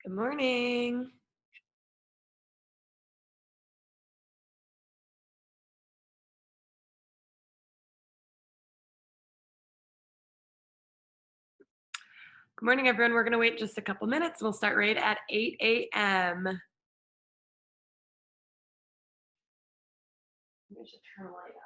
Good morning. Good morning, everyone. We're going to wait just a couple minutes. We'll start right at 8 a.m. Maybe I should turn a light on.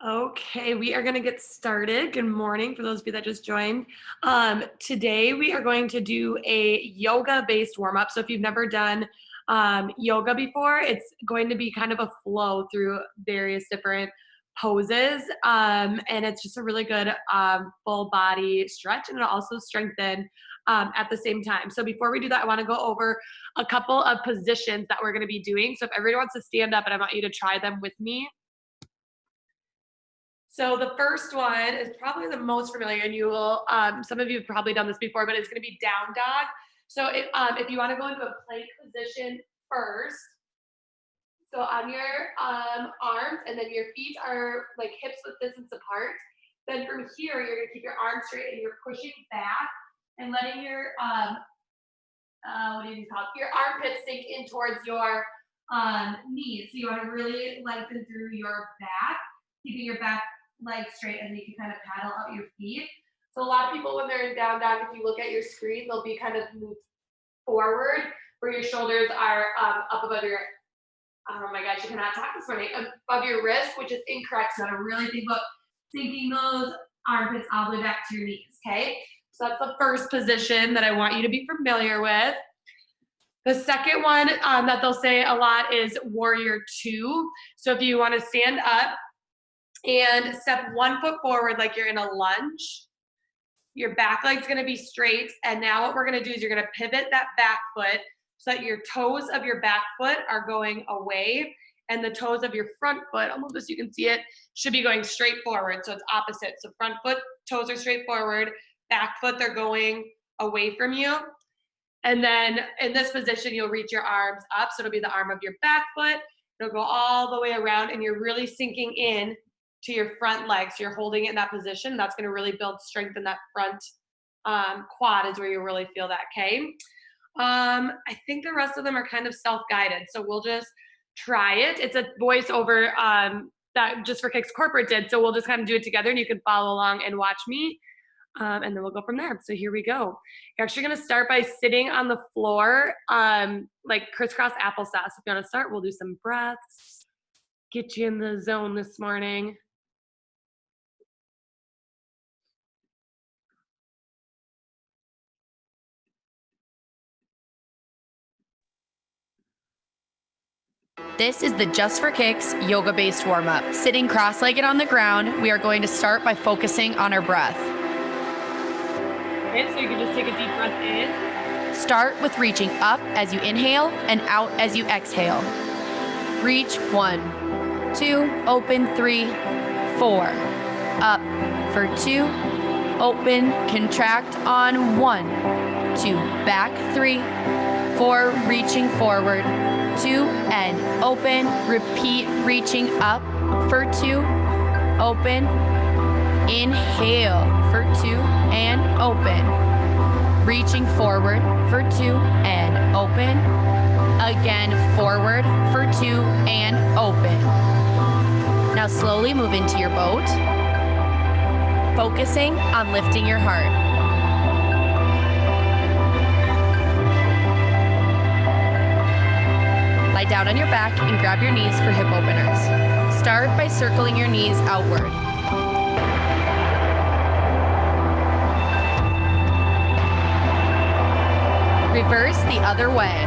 Okay, we are going to get started. Good morning for those of you that just joined. Today, we are going to do a yoga based warm up. So, if you've never done yoga before, it's going to be kind of a flow through various different poses. And it's just a really good full body stretch, and it'll also strengthen at the same time. So, before we do that, I want to go over a couple of positions that we're going to be doing. So, if everybody wants to stand up, and I want you to try them with me. So the first one is probably the most familiar, and you will. Some of you have probably done this before, but it's going to be down dog. So if you want to go into a plank position first, so on your arms, and then your feet are like hips width distance apart. Then from here, you're going to keep your arms straight, and you're pushing back and letting your what do you call it? Your armpits sink in towards your knees. So you want to really lengthen through your back, keeping your back leg straight, and then you can kind of paddle out your feet. So a lot of people, when they're in down dog, if you look at your screen, they'll be kind of moved forward, where your shoulders are up above your. Oh my gosh, you cannot talk this morning. Above your wrist, which is incorrect. So to really think about sinking those armpits all the way back to your knees. Okay. So that's the first position that I want you to be familiar with. The second one that they'll say a lot is warrior two. So if you want to stand up and step 1 foot forward like you're in a lunge, your back leg's going to be straight. And now what we're going to do is you're going to pivot that back foot so that your toes of your back foot are going away, and the toes of your front foot, I'll move this so you can see it, should be going straight forward. So it's opposite. So front foot, toes are straight forward, back foot, they're going away from you. And then in this position, you'll reach your arms up. So it'll be the arm of your back foot. It'll go all the way around, and you're really sinking in to your front leg. So you're holding it in that position. That's going to really build strength in that front quad, is where you really feel that. Okay. I think the rest of them are kind of self-guided. So we'll just try it. It's a voiceover that Just for Kicks corporate did. So we'll just kind of do it together, and you can follow along and watch me. And then we'll go from there. So here we go. You're actually going to start by sitting on the floor, like crisscross applesauce. If you want to start, we'll do some breaths, get you in the zone this morning. This is the Just for Kicks yoga-based warm-up. Sitting cross-legged on the ground, we are going to start by focusing on our breath. Okay, so you can just take a deep breath in. Start with reaching up as you inhale and out as you exhale. Reach 1, 2, open 3, 4. Up for 2, open, contract on 1, 2, back 3, 4, reaching forward, 2, and open. Repeat, reaching up for 2, open. Inhale for 2 and open. Reaching forward for 2 and open. Again, forward for 2 and open. Now slowly move into your boat, focusing on lifting your heart. Lie down on your back and grab your knees for hip openers. Start by circling your knees outward. Reverse the other way.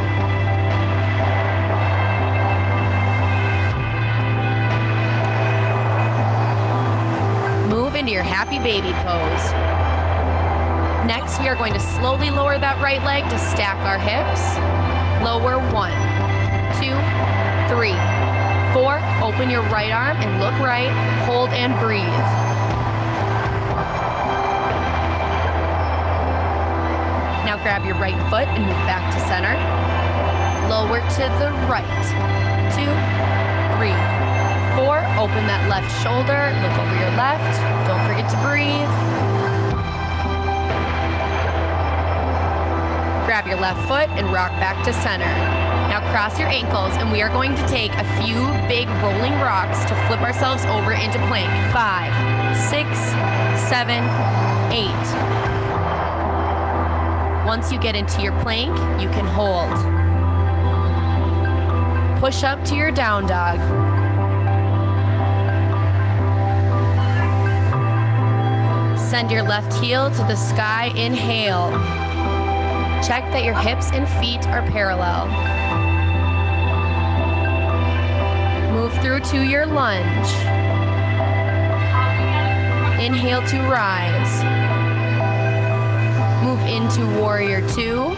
Move into your happy baby pose. Next, we are going to slowly lower that right leg to stack our hips. Lower 1, 2, 3, 4. Open your right arm and look right. Hold and breathe. Now grab your right foot and move back to center. Lower to the right. 2, 3, 4. Open that left shoulder. Look over your left. Don't forget to breathe. Grab your left foot and rock back to center. Now cross your ankles and we are going to take a few big rolling rocks to flip ourselves over into plank. 5, 6, 7, 8. Once you get into your plank, you can hold. Push up to your down dog. Send your left heel to the sky, inhale. Check that your hips and feet are parallel. Move through to your lunge. Inhale to rise. Move into warrior 2.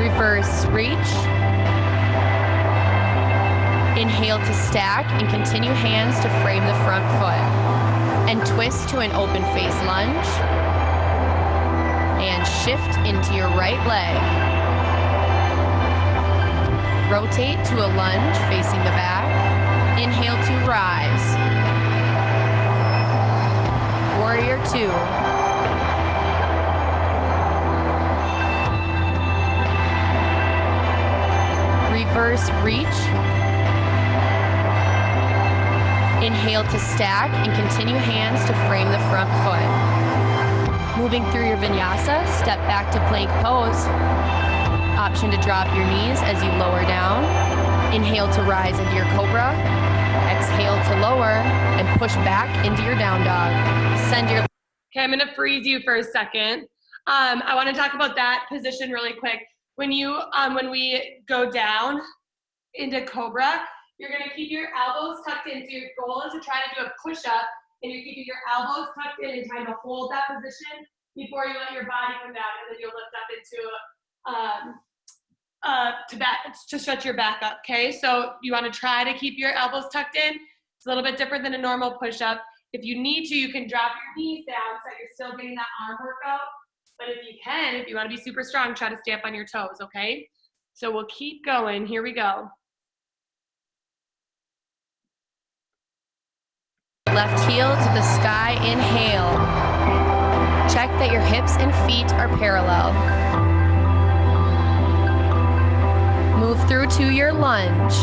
Reverse reach. Inhale to stack and continue hands to frame the front foot. And twist to an open face lunge. And shift into your right leg. Rotate to a lunge facing the back. Inhale to rise. Warrior 2. Reverse reach. Inhale to stack and continue hands to frame the front foot. Moving through your vinyasa, step back to plank pose. Option to drop your knees as you lower down. Inhale to rise into your cobra. Exhale to lower and push back into your down dog. Send your... Okay, I'm gonna freeze you for a second. I wanna talk about that position really quick. When we go down into cobra, you're gonna keep your elbows tucked in. So your goal is to try to do a push-up, and you're keeping your elbows tucked in and trying to hold that position before you let your body come down, and then you'll lift up into to stretch your back up. Okay, so you want to try to keep your elbows tucked in. It's a little bit different than a normal push-up. If you need to, you can drop your knees down so that you're still getting that arm workout. But if you want to be super strong, try to stay up on your toes. Okay, so we'll keep going. Here we go. Left heel to the sky, inhale. Check that your hips and feet are parallel. Move through to your lunge.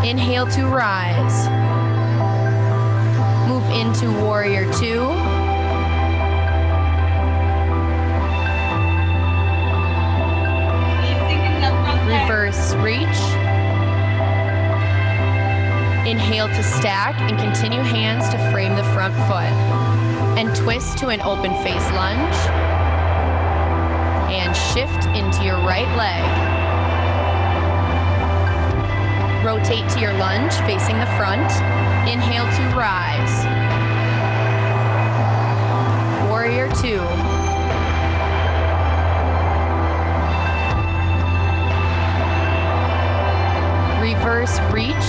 Inhale to rise. Move into warrior 2. Reverse reach. Inhale to stack and continue hands to frame the front foot. and twist to an open face lunge. And shift into your right leg. Rotate to your lunge, facing the front. Inhale to rise. Warrior two. Reverse reach.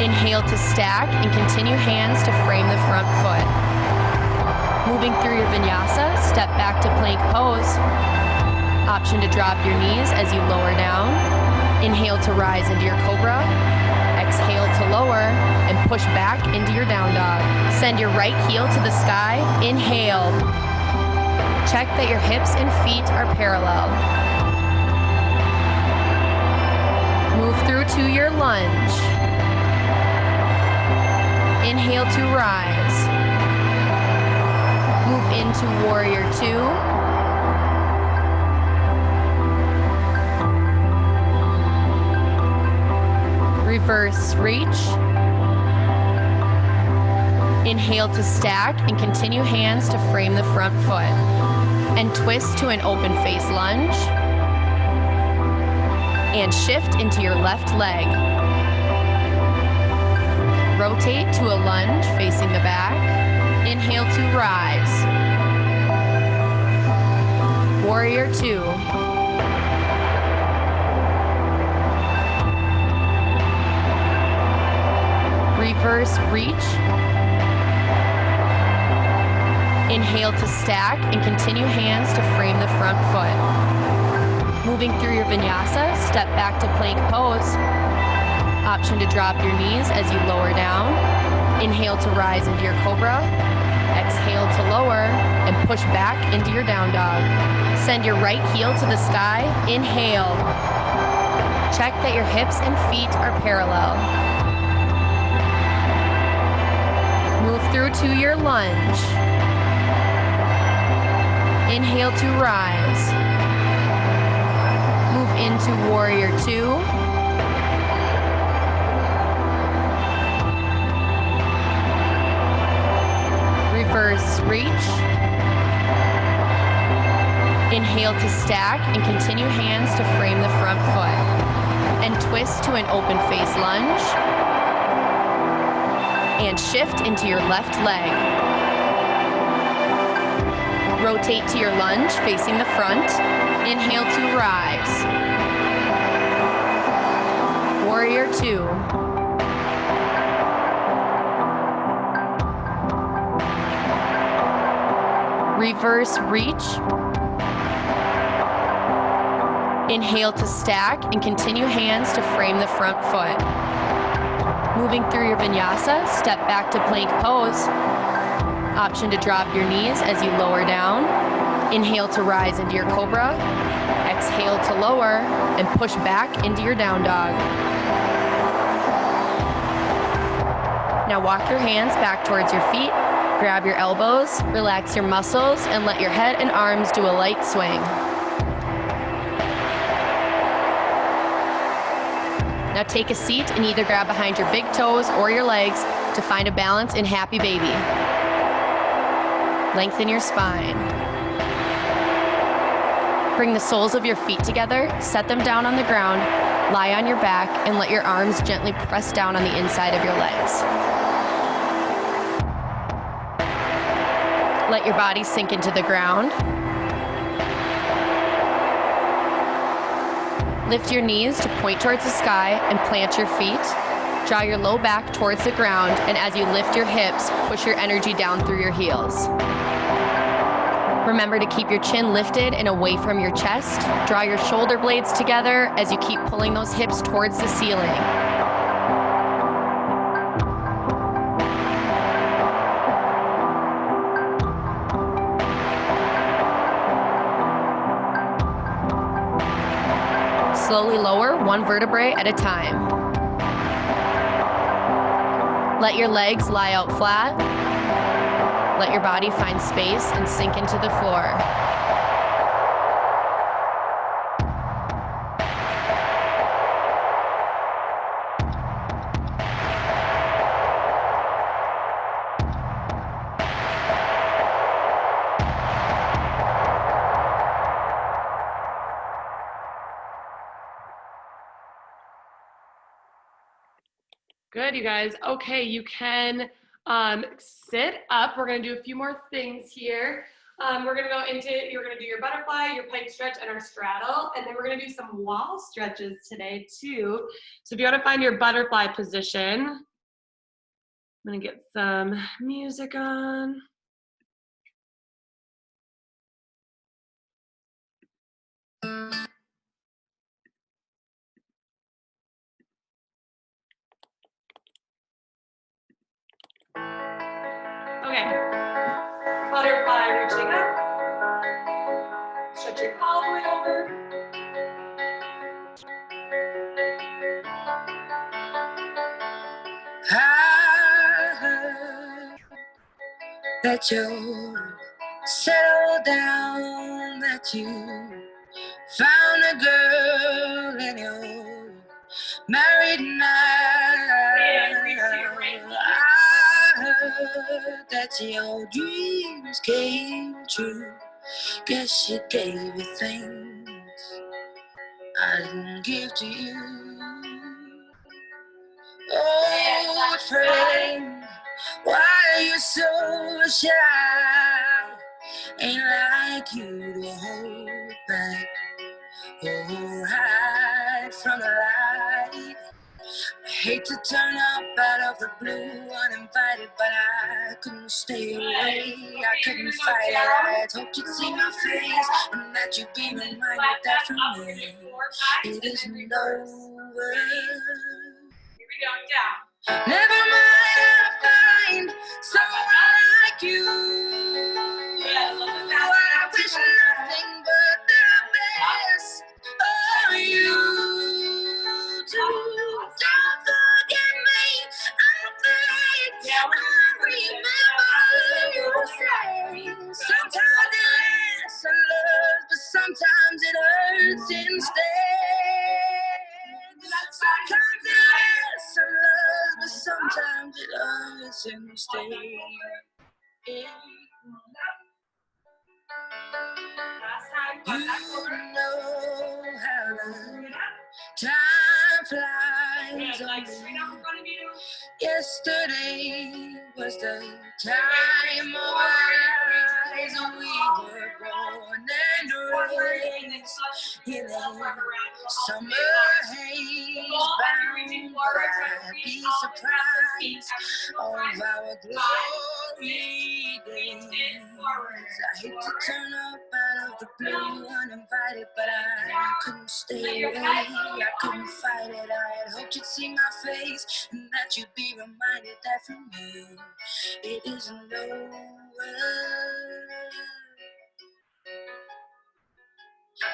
Inhale to stack and continue hands to frame the front foot. Moving through your vinyasa, step back to plank pose. Option to drop your knees as you lower down. Inhale to rise into your cobra. Exhale to lower and push back into your down dog. Send your right heel to the sky. Inhale. Check that your hips and feet are parallel. Move through to your lunge. Inhale to rise. Move into warrior two. Reverse reach. Inhale to stack and continue hands to frame the front foot. And twist to an open face lunge. And shift into your left leg. Rotate to a lunge facing the back. Inhale to rise. Warrior two. Reverse reach. Inhale to stack and continue hands to frame the front foot. Moving through your vinyasa, step back to plank pose. Option to drop your knees as you lower down. Inhale to rise into your cobra. Exhale to lower and push back into your down dog. Send your right heel to the sky. Inhale. Check that your hips and feet are parallel. Move through to your lunge. Inhale to rise. Move into warrior two. Reverse reach. Inhale to stack and continue hands to frame the front foot. And twist to an open face lunge. And shift into your left leg. Rotate to your lunge facing the front. Inhale to rise. Warrior two. Reverse reach. Inhale to stack and continue hands to frame the front foot. Moving through your vinyasa, step back to plank pose. Option to drop your knees as you lower down. Inhale to rise into your cobra. Exhale to lower and push back into your down dog. Now walk your hands back towards your feet. Grab your elbows, relax your muscles, and let your head and arms do a light swing. Now take a seat and either grab behind your big toes or your legs to find a balance in Happy Baby. Lengthen your spine. Bring the soles of your feet together, set them down on the ground, lie on your back, and let your arms gently press down on the inside of your legs. Let your body sink into the ground. Lift your knees to point towards the sky and plant your feet. Draw your low back towards the ground, and as you lift your hips, push your energy down through your heels. Remember to keep your chin lifted and away from your chest. Draw your shoulder blades together as you keep pulling those hips towards the ceiling. Slowly lower one vertebrae at a time. Let your legs lie out flat. Let your body find space and sink into the floor. good, you guys. Okay, you can sit up. We're gonna do a few more things here. We're gonna go into, you're gonna do your butterfly, your plank stretch, and our straddle, and then we're gonna do some wall stretches today too. So if you wanna find your butterfly position, I'm gonna get some music on. Okay, butterfly reaching up, stretching all the way over. I heard that you settled down, that you found a girl and you're married now. I heard that your dreams came true. Guess you gave me things I didn't give to you. Oh, friend, why are you so shy? Ain't like you to hold back or hide from the light. I hate to turn up out of the blue uninvited, but I couldn't stay away. I couldn't fight it. I hoped you'd see my face and that you'd be reminded that for me it isn't over. Never mind, I'll find someone like you. I wish nothing but the best for you too. Don't forget me. I think I remember you saying sometimes it lasts in love, but sometimes it hurts instead. Sometimes it lasts in love, but sometimes it hurts instead. You know how the time flies on me. Yesterday was the time of our lives. We were born and raised in a summer haze. Bound by be surprised of our glory days. I hate to turn up out of the blue uninvited, but I couldn't stay away. I couldn't fight it. I had hoped you'd see my face and that you'd be reminded that for me it isn't over.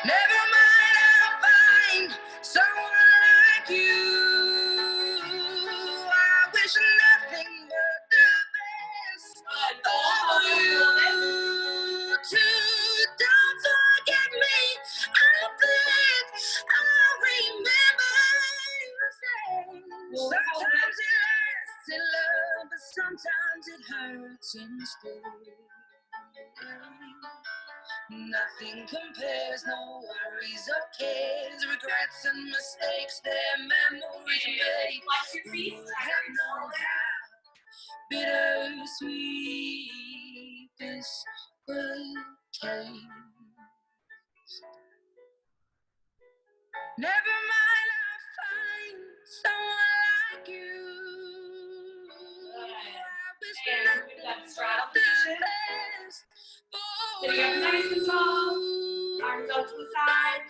Never mind, I'll find someone like you. I wish nothing but the best for you too. Don't forget me. I think I remember you saying sometimes it lasts in love, but sometimes it hurts instead. Nothing compares, no worries or cares, regrets and mistakes, their memories made. Who would have known how bittersweet this would taste? Never mind, I'll find someone like you. I wish nothing but the best for Sitting up nice and tall, you. arms out to the side.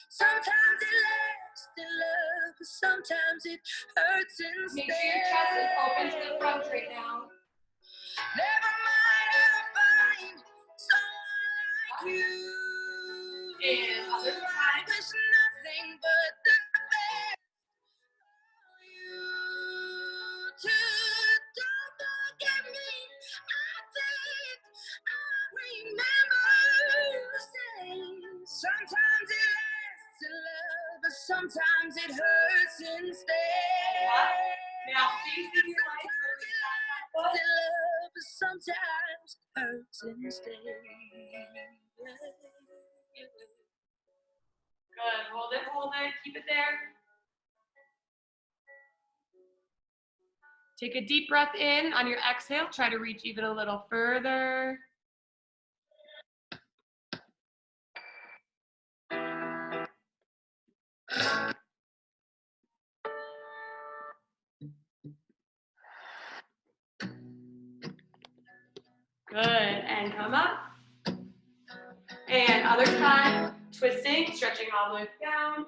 Sometimes it lasts in love, but sometimes it hurts instead. Make sure your chest is open to the front right now. Never mind, I'll find someone like you. And other side. I wish nothing but the best for you too. Don't forget me. I think I remember you saying sometimes it lasts in love, but sometimes it hurts instead. Now, face in your life. Sometimes it love, but sometimes hurts instead. Good. Hold it. Keep it there. Take a deep breath in. On your exhale, try to reach even a little further. Good. And come up. And other side. Twisting, stretching all the way down.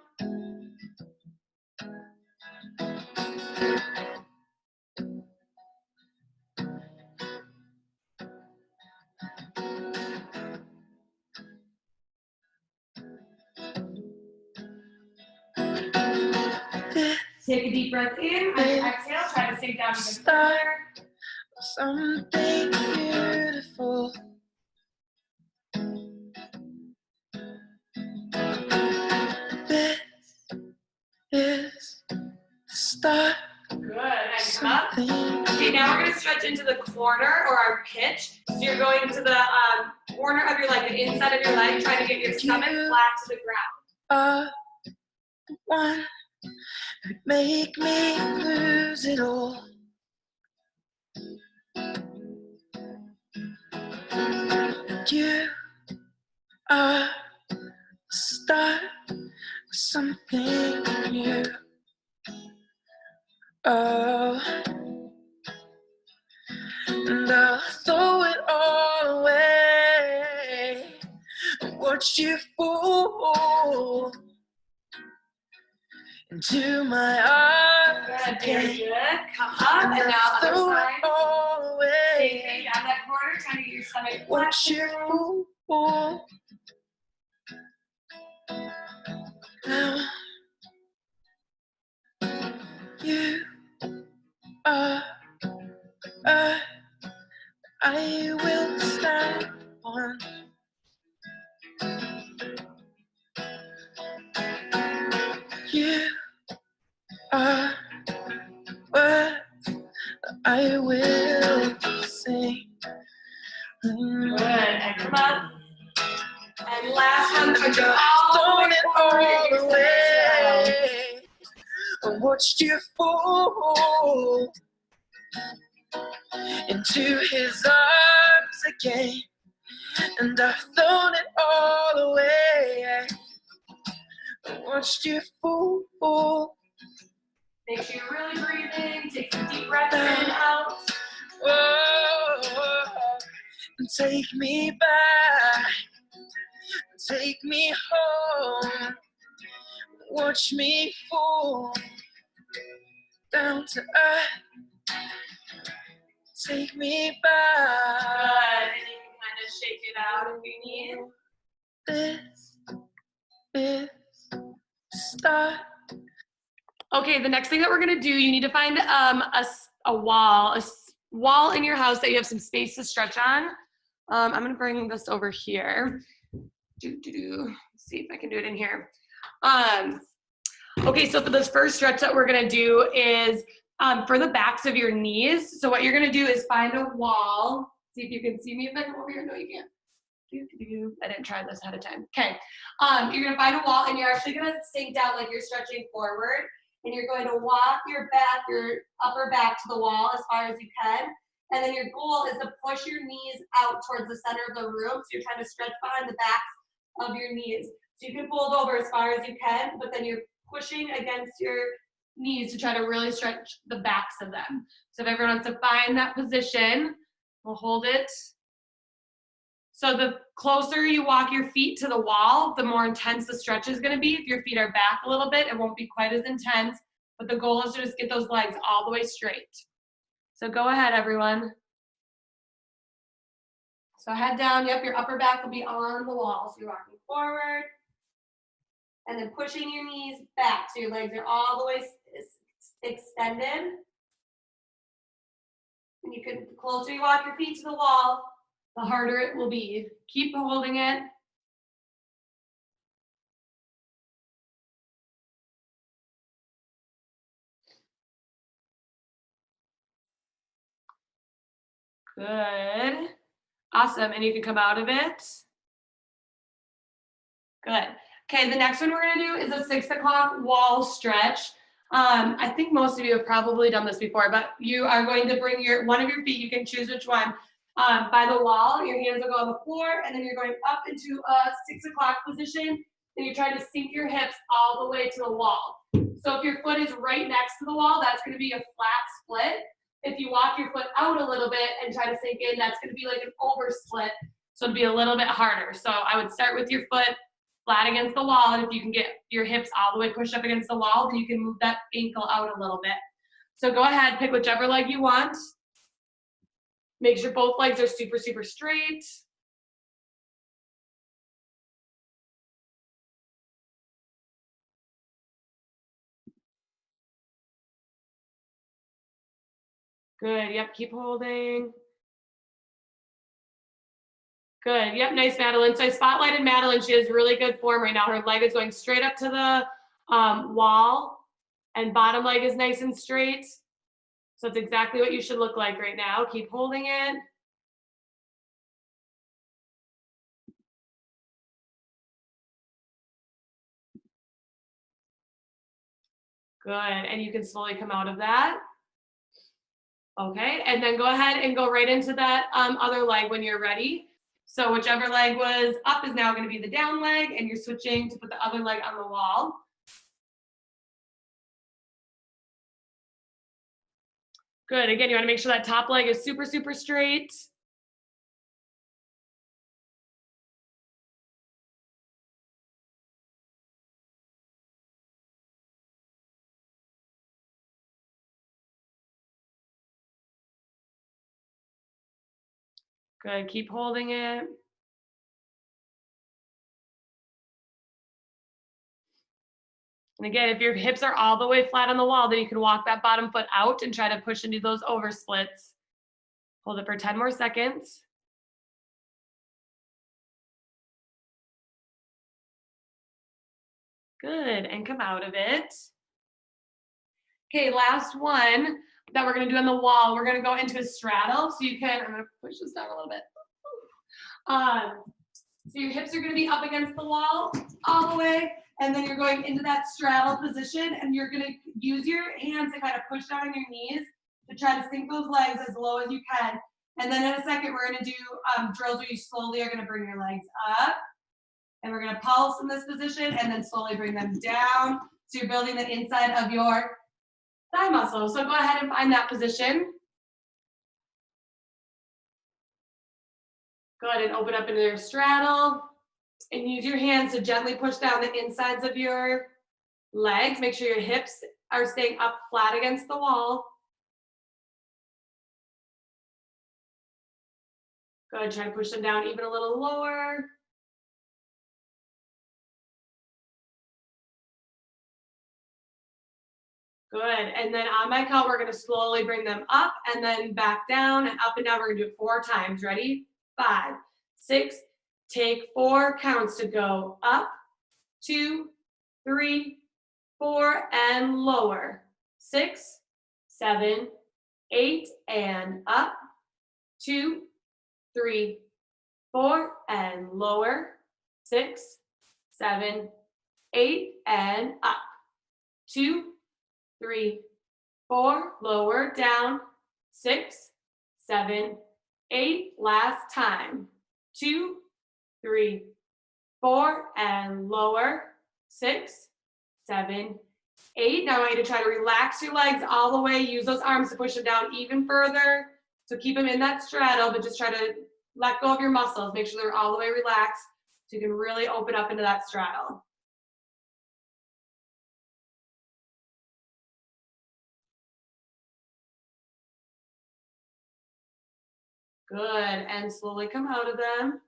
Take a deep breath in. On your exhale, try to sink down even further. Something beautiful. This is the start. Good. And come up. Okay, now we're going to stretch into the corner or our pitch. So you're going to the corner of your leg, the inside of your leg, trying to get your stomach flat to the ground. One make me lose it all. You are the start of something new. Oh, and I'll throw it all away and watch you fall into my arms. Good, very good. Come up and now other Throw side. it all away. Same thing, down that corner, trying to get your stomach flat. Watch to the you ground. fall. Now you are earth I will stand on. You are words I will sing. Good, and come up. And last one, touch it all Thrown the it way forward. Get your all stomach down. away. I watched you fall into his arms again, and I've thrown it all away. I watched you fall. Make sure you're really breathing. Take some deep breaths in and out. Oh, and take me back, take me home. Watch me fall down to earth. Take me Good, back. and you can kind of shake it out if you need. This is start. Okay, the next thing that we're gonna do, you need to find a wall in your house that you have some space to stretch on. I'm gonna bring this over here. Let's see if I can do it in here. Okay, so for this first stretch that we're gonna do is for the backs of your knees. So what you're gonna do is find a wall. See if you can see me if I come over here. No, you can't. I didn't try this ahead of time. Okay, you're gonna find a wall and you're actually gonna sink down like you're stretching forward. And you're going to walk your upper back to the wall as far as you can. And then your goal is to push your knees out towards the center of the room. So you're trying to stretch behind the backs of your knees. So you can fold over as far as you can, but then you're pushing against your knees to try to really stretch the backs of them. So if everyone wants to find that position, we'll hold it. So the closer you walk your feet to the wall, the more intense the stretch is going to be. If your feet are back a little bit, it won't be quite as intense, but the goal is to just get those legs all the way straight. So go ahead, everyone. So head down, yep, your upper back will be on the wall. So you're walking forward and then pushing your knees back so your legs are all the way extended. And you can, the closer you walk your feet to the wall, the harder it will be. Keep holding it. Good. Awesome. And you can come out of it. Good. Okay, the next one we're gonna do is a 6 o'clock wall stretch. I think most of you have probably done this before, but you are going to bring one of your feet, you can choose which one, by the wall. Your hands will go on the floor, and then you're going up into a 6 o'clock position, and you're trying to sink your hips all the way to the wall. So if your foot is right next to the wall, that's gonna be a flat split. If you walk your foot out a little bit and try to sink in, that's gonna be like an over split. So it'd be a little bit harder. So I would start with your foot flat against the wall, and if you can get your hips all the way pushed up against the wall, then you can move that ankle out a little bit. So go ahead, pick whichever leg you want. Make sure both legs are super, super straight. Good, yep, keep holding. Good, yep, nice, Madeline. So I spotlighted Madeline. She has really good form right now. Her leg is going straight up to the wall, and bottom leg is nice and straight. So it's exactly what you should look like right now. Keep holding it. Good, and you can slowly come out of that. Okay, and then go ahead and go right into that other leg when you're ready. So whichever leg was up is now going to be the down leg, and you're switching to put the other leg on the wall. Good, again, you want to make sure that top leg is super, super straight. Good, keep holding it. And again, if your hips are all the way flat on the wall, then you can walk that bottom foot out and try to push into those over splits. Hold it for 10 more seconds. Good, and come out of it. Okay, last one that we're gonna do on the wall, we're gonna go into a straddle. So you can, I'm gonna push this down a little bit. So your hips are gonna be up against the wall all the way, and then you're going into that straddle position, and you're gonna use your hands to kind of push down on your knees to try to sink those legs as low as you can. And then in a second, we're gonna do drills where you slowly are gonna bring your legs up, and we're gonna pulse in this position, and then slowly bring them down. So you're building the inside of your thigh muscle. So go ahead and find that position. Go ahead and open up into your straddle, and use your hands to gently push down the insides of your legs. Make sure your hips are staying up flat against the wall. Go ahead and try to push them down even a little lower. Good, and then on my count, we're gonna slowly bring them up and then back down and up and down. We're gonna do it 4 times. Ready? 5, 6, take 4 counts to go up, 2, 3, 4, and lower. 6, 7, 8, and up, 2, 3, 4, and lower. 6, 7, 8, and up, 2, 3, 4, lower, down, 6, 7, 8, last time, 2, 3, 4, and lower, 6, 7, 8. Now I want you to try to relax your legs all the way, use those arms to push them down even further. So keep them in that straddle, but just try to let go of your muscles, make sure they're all the way relaxed so you can really open up into that straddle. Good, and slowly come out of them.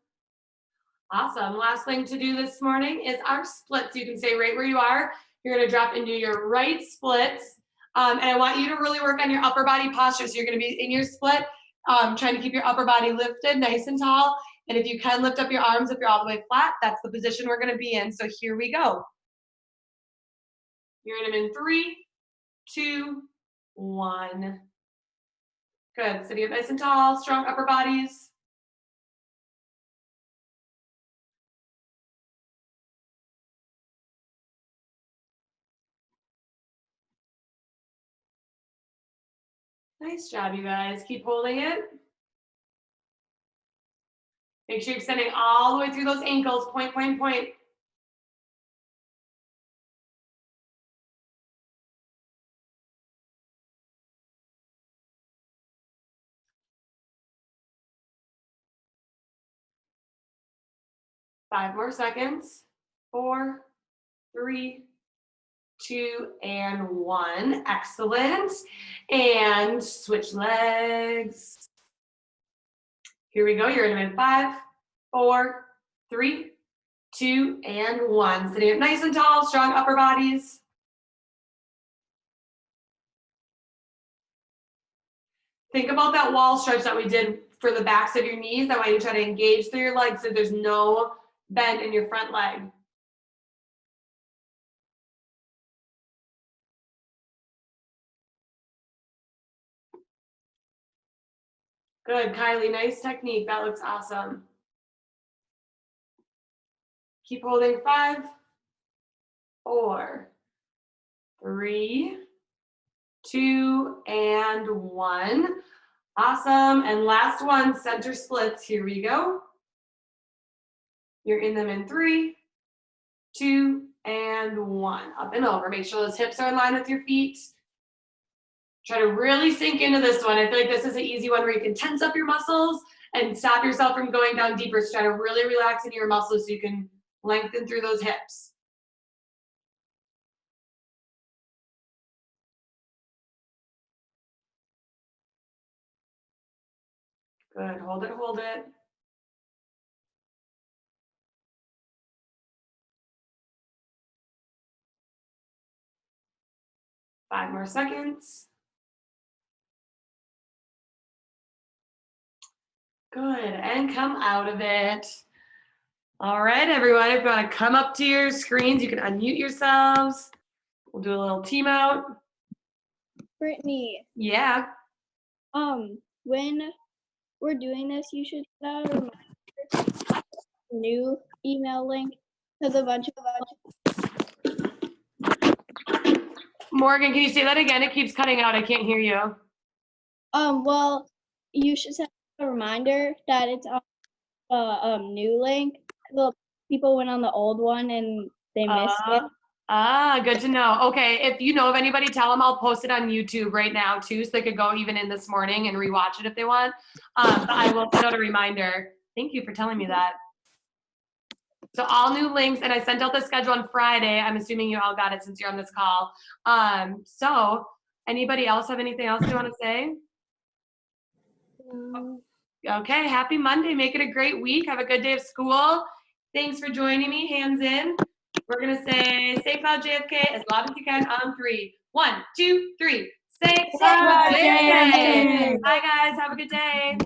Awesome. Last thing to do this morning is our splits. You can stay right where you are. You're gonna drop into your right splits. And I want you to really work on your upper body posture. So you're gonna be in your split, trying to keep your upper body lifted nice and tall. And if you can lift up your arms, if you're all the way flat, that's the position we're gonna be in. So here we go. You're in them in 3, 2, 1. Good, sitting up nice and tall, strong upper bodies. Nice job, you guys. Keep holding it. Make sure you're extending all the way through those ankles. Point, point, point. Five more seconds. 4, 3, 2, and 1. Excellent. And switch legs. Here we go. You're gonna in 5, 4, 3, 2, and 1. Sitting up nice and tall, strong upper bodies. Think about that wall stretch that we did for the backs of your knees. I want you to try to engage through your legs so there's no bend in your front leg. Good, Kylie, nice technique. That looks awesome. Keep holding 5, 4, 3, 2, and 1. Awesome. And last one, center splits. Here we go. You're in them in 3, 2, and 1. Up and over. Make sure those hips are in line with your feet. Try to really sink into this one. I feel like this is an easy one where you can tense up your muscles and stop yourself from going down deeper. So try to really relax into your muscles so you can lengthen through those hips. Good, hold it, hold it. Five more seconds. Good, and come out of it. All right, everyone, if you want to come up to your screens, you can unmute yourselves. We'll do a little team out. Brittany, Yeah. when we're doing this, you should send out a reminder, new email link to a bunch of. Morgan, can you say that again? It keeps cutting out. I can't hear you. Well, you should send a reminder that it's on the new link. The people went on the old one and they missed it. Good to know. Okay, if you know of anybody, tell them I'll post it on YouTube right now too, so they could go even in this morning and rewatch it if they want. But I will send out a reminder. Thank you for telling me that. So all new links, and I sent out the schedule on Friday. I'm assuming you all got it since you're on this call. So anybody else have anything else they want to say? Okay, happy Monday. Make it a great week. Have a good day of school. Thanks for joining me. Hands in. We're going to say St. Cloud JFK as loud as you can on 3. 1, 2, 3. St. Cloud JFK. Bye, guys. Have a good day.